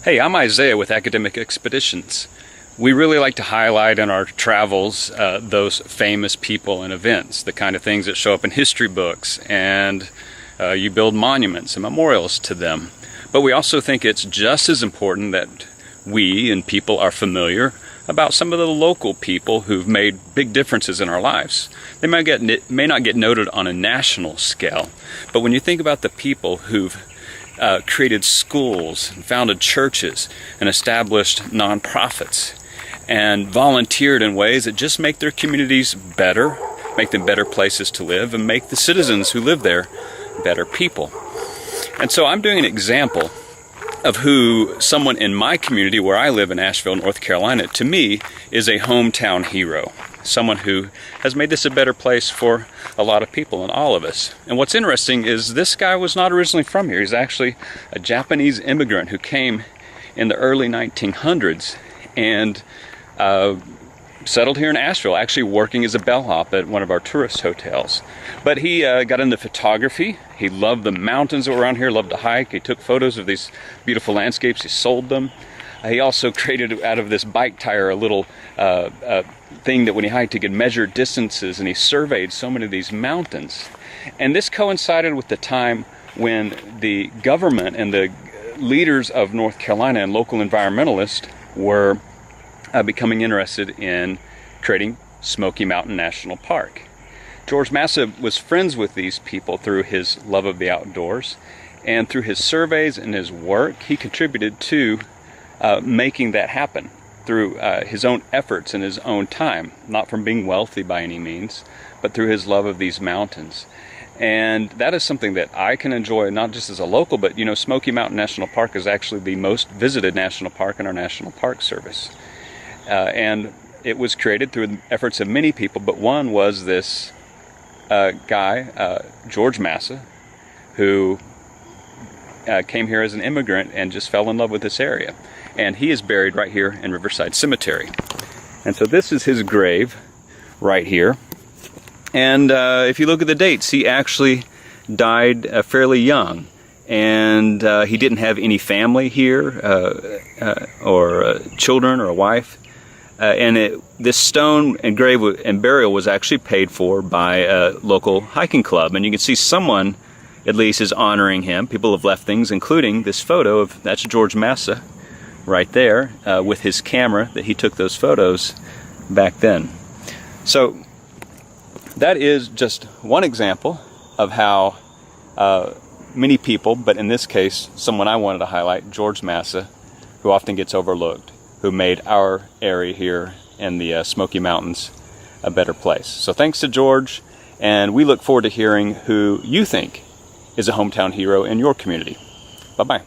Hey, I'm Isaiah with Academic Expeditions. We really like to highlight in our travels those famous people and events, the kind of things that show up in history books, and you build monuments and memorials to them. But we also think it's just as important that we and people are familiar about some of the local people who've made big differences in our lives. They may not get noted on a national scale, but when you think about the people who've created schools, and founded churches, and established nonprofits, and volunteered in ways that just make their communities better, make them better places to live, and make the citizens who live there better people. And so I'm doing an example of who someone in my community where I live in Asheville, North Carolina, to me is a hometown hero. Someone who has made this a better place for a lot of people and all of us. And what's interesting is this guy was not originally from here. He's actually a Japanese immigrant who came in the early 1900s and settled here in Asheville, actually working as a bellhop at one of our tourist hotels. But he got into photography. He loved the mountains that were around here, loved to hike. He took photos of these beautiful landscapes. He sold them. He also created out of this bike tire a little thing that when he hiked he could measure distances, and he surveyed so many of these mountains. And this coincided with the time when the government and the leaders of North Carolina and local environmentalists were becoming interested in creating Smoky Mountain National Park. George Masa was friends with these people through his love of the outdoors, and through his surveys and his work he contributed to making that happen through his own efforts and his own time, not from being wealthy by any means, but through his love of these mountains. And that is something that I can enjoy, not just as a local, but Smoky Mountain National Park is actually the most visited national park in our National Park Service. And it was created through the efforts of many people, but one was this guy, George Masa, who came here as an immigrant and just fell in love with this area. And he is buried right here in Riverside Cemetery. And so this is his grave right here. And if you look at the dates, he actually died fairly young. And he didn't have any family here, or children or a wife. This stone and grave and burial was actually paid for by a local hiking club. And you can see someone, at least, is honoring him. People have left things, including this photo of, that's George Masa right there, with his camera that he took those photos back then. So that is just one example of how many people, but in this case, someone I wanted to highlight, George Masa, who often gets overlooked, who made our area here in the Smoky Mountains a better place. So thanks to George, and we look forward to hearing who you think is a hometown hero in your community. Bye-bye.